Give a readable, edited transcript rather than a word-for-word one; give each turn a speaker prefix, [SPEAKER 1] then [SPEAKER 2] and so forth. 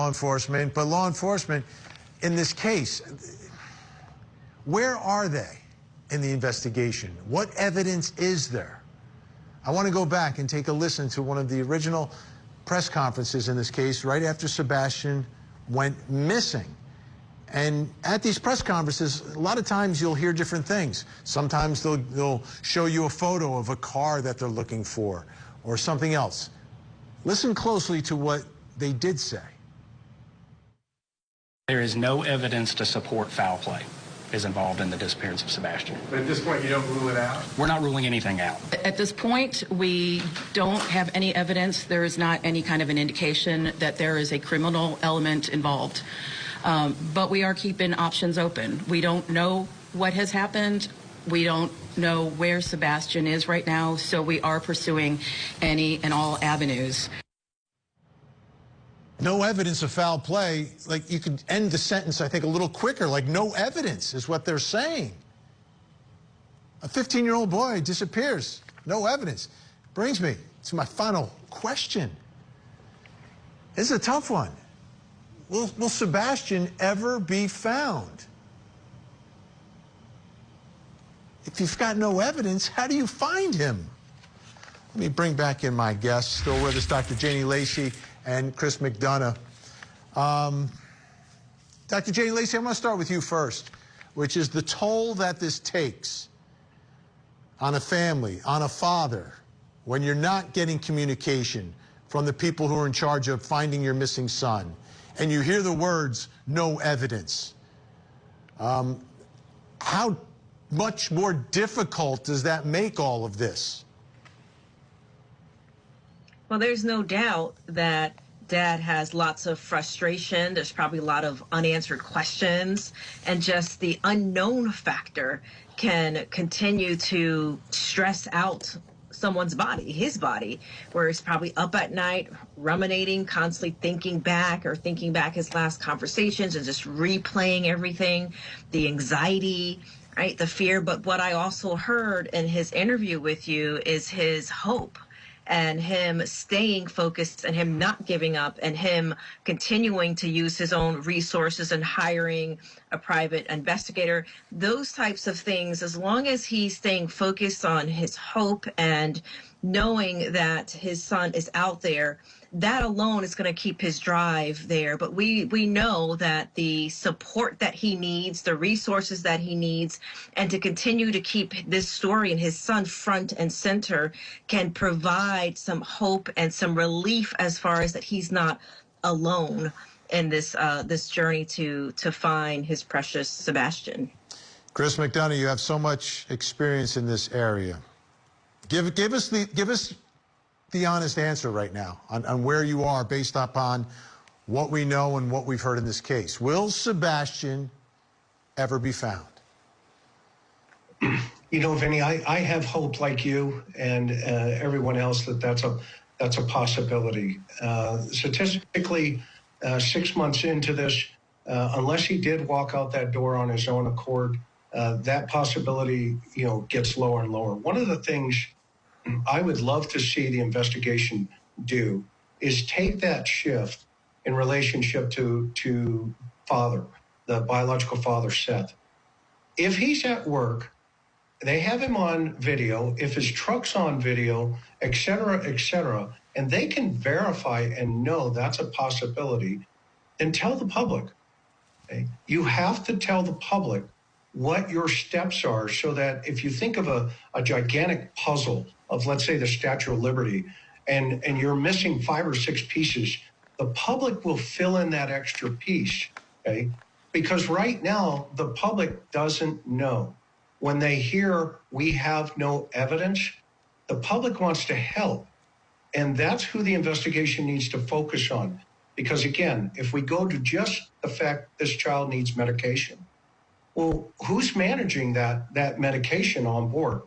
[SPEAKER 1] law enforcement, but law enforcement in this case, where are they in the investigation? What evidence is there? I want to go back and take a listen to one of the original press conferences in this case right after Sebastian went missing. And at these press conferences, a lot of times you'll hear different things. Sometimes they'll show you a photo of a car that they're looking for or something else. Listen closely to what they did say.
[SPEAKER 2] There is no evidence to support foul play is involved in the disappearance of Sebastian.
[SPEAKER 3] But at this point, you don't rule it out?
[SPEAKER 2] We're not ruling anything out.
[SPEAKER 4] At this point, we don't have any evidence. There is not any kind of an indication that there is a criminal element involved. But we are keeping options open. We don't know what has happened. We don't know where Sebastian is right now, so we are pursuing any and all avenues.
[SPEAKER 1] No evidence of foul play. Like, you could end the sentence, I think, a little quicker. Like, no evidence is what they're saying. A 15-year-old boy disappears. No evidence. Brings me to my final question. This is a tough one. Will Sebastian ever be found? If you've got no evidence, how do you find him? Let me bring back in my guests. Still with us, Dr. Janie Lacey and Chris McDonough. Dr. Janie Lacey, I'm going to start with you first, which is the toll that this takes on a family, on a father, when you're not getting communication from the people who are in charge of finding your missing son, and you hear the words, no evidence. How much more difficult does that make all of this?
[SPEAKER 5] Well, there's no doubt that Dad has lots of frustration. There's probably a lot of unanswered questions, and just the unknown factor can continue to stress out someone's body, his body, where he's probably up at night, ruminating, constantly thinking back his last conversations and just replaying everything, the anxiety, right, the fear. But what I also heard in his interview with you is his hope and him staying focused and him not giving up and him continuing to use his own resources and hiring a private investigator. Those types of things, as long as he's staying focused on his hope and knowing that his son is out there, that alone is going to keep his drive there. But we know that the support that he needs, the resources that he needs, and to continue to keep this story and his son front and center can provide some hope and some relief as far as that he's not alone in this this journey to find his precious Sebastian.
[SPEAKER 1] Chris McDonough, you have so much experience in this area. Give us the honest answer right now on where you are based upon what we know and what we've heard in this case. Will Sebastian ever be found?
[SPEAKER 6] You know, Vinny, I have hope like you and everyone else that's a possibility. Statistically, 6 months into this, unless he did walk out that door on his own accord, that possibility, gets lower and lower. One of the things I would love to see the investigation do is take that shift in relationship to father, the biological father, Seth. If he's at work, they have him on video, if his truck's on video, et cetera, and they can verify and know that's a possibility, then tell the public. Okay? You have to tell the public what your steps are so that if you think of a gigantic puzzle of, let's say, the Statue of Liberty, and you're missing 5 or 6 pieces, the public will fill in that extra piece, okay? Because right now, the public doesn't know. When they hear we have no evidence, the public wants to help. And that's who the investigation needs to focus on. Because again, if we go to just the fact this child needs medication, well, who's managing that medication on board?